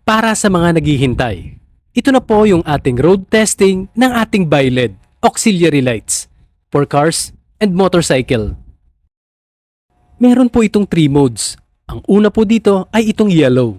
Para sa mga naghihintay, ito na po yung ating road testing ng ating BiLed auxiliary lights for cars and motorcycle. Meron po itong 3 modes. Ang una po dito ay itong yellow.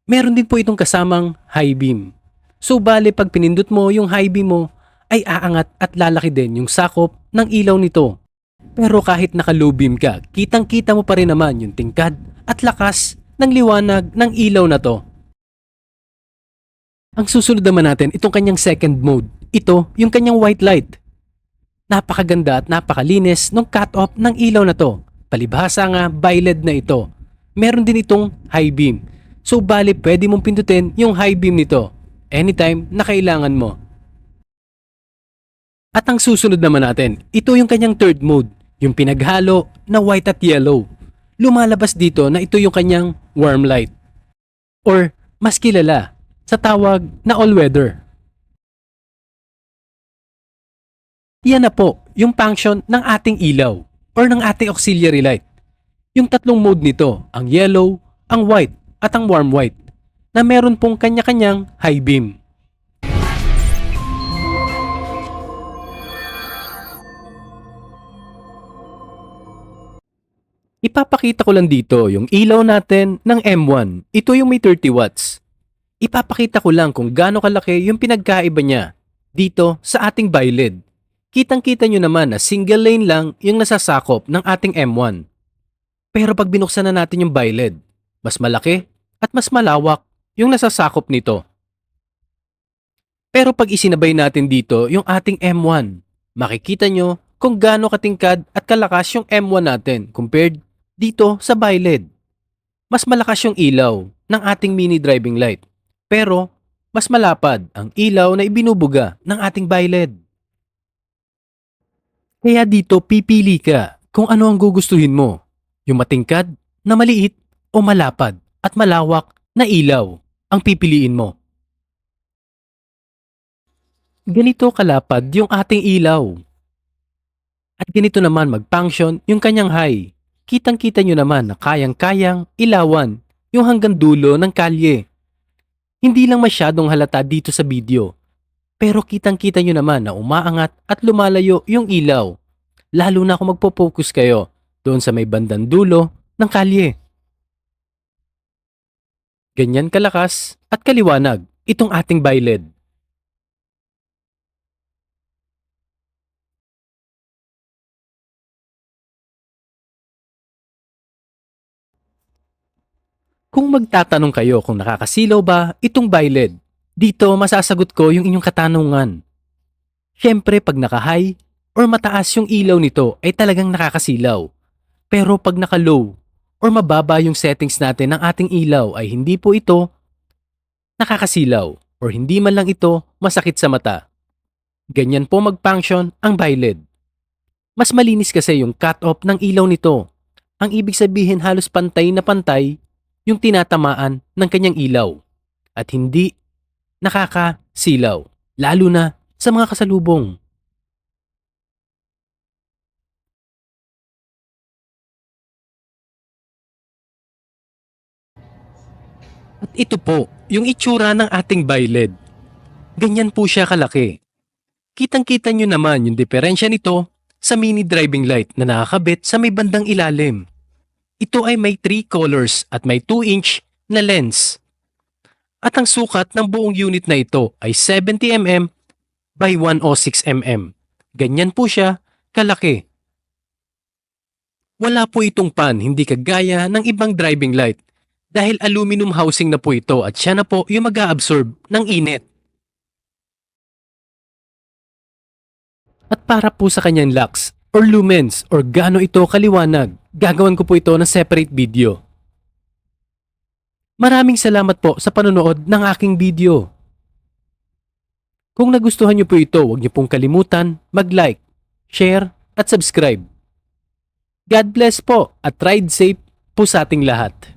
Meron din po itong kasamang high beam. So bale pag pinindot mo yung high beam mo ay aangat at lalaki din yung sakop ng ilaw nito. Pero kahit naka-low beam ka, kitang-kita mo pa rin naman yung tingkad at lakas ng liwanag ng ilaw na to. Ang susunod naman natin, itong kanyang second mode. Ito, yung kanyang white light. Napakaganda at napakalinis ng cut-off ng ilaw na to. Palibhasa nga, BiLed na ito. Meron din itong high beam. So bali, pwede mong pindutin yung high beam nito anytime na kailangan mo. At ang susunod naman natin, ito yung kanyang third mode. Yung pinaghalo na white at yellow. Lumalabas dito na ito yung kanyang warm light. Or mas kilala sa tawag na all-weather. Yan na po yung function ng ating ilaw or ng ating auxiliary light. Yung tatlong mode nito, ang yellow, ang white at ang warm white, na meron pong kanya-kanyang high beam. Ipapakita ko lang dito yung ilaw natin ng M1. Ito yung may 30 watts. Ipapakita ko lang kung gaano kalaki yung pinagkaiba niya dito sa ating BiLed. Kitang-kita nyo naman na single lane lang yung nasasakop ng ating M1. Pero pag binuksan na natin yung BiLed, mas malaki at mas malawak yung nasasakop nito. Pero pag isinabay natin dito yung ating M1, makikita nyo kung gaano katingkad at kalakas yung M1 natin compared dito sa BiLed. Mas malakas yung ilaw ng ating mini driving light. Pero, mas malapad ang ilaw na ibinubuga ng ating BiLed. Kaya dito pipili ka kung ano ang gugustuhin mo. Yung matingkad, na maliit, o malapad at malawak na ilaw ang pipiliin mo. Ganito kalapad yung ating ilaw. At ganito naman mag-function yung kanyang high. Kitang-kita nyo naman na kayang-kayang ilawan yung hanggang dulo ng kalye. Hindi lang masyadong halata dito sa video, pero kitang-kita nyo naman na umaangat at lumalayo yung ilaw, lalo na kung magpo-focus kayo doon sa may bandang dulo ng kalye. Ganyan kalakas at kaliwanag itong ating BiLed. Kung magtatanong kayo kung nakakasilaw ba itong BiLed, dito masasagot ko yung inyong katanungan. Siyempre pag naka-high or mataas yung ilaw nito ay talagang nakakasilaw. Pero pag naka-low or mababa yung settings natin ng ating ilaw ay hindi po ito nakakasilaw or hindi man lang ito masakit sa mata. Ganyan po mag-function ang BiLed. Mas malinis kasi yung cut-off ng ilaw nito. Ang ibig sabihin halos pantay na pantay yung tinatamaan ng kanyang ilaw at hindi nakakasilaw, lalo na sa mga kasalubong. At ito po, yung itsura ng ating BiLed. Ganyan po siya kalaki. Kitang-kita nyo naman yung diferensya nito sa mini driving light na nakakabit sa may bandang ilalim. Ito ay may 3 colors at may 2-inch na lens. At ang sukat ng buong unit na ito ay 70mm by 106mm. Ganyan po siya kalaki. Wala po itong pan, hindi kagaya ng ibang driving light dahil aluminum housing na po ito at siya na po yung mag-a-absorb ng init. At para po sa kanyang lux or lumens or gaano ito kaliwanag, gagawin ko po ito ng separate video. Maraming salamat po sa panonood ng aking video. Kung nagustuhan niyo po ito, huwag niyo pong kalimutan mag-like, share at subscribe. God bless po at ride safe po sa ating lahat.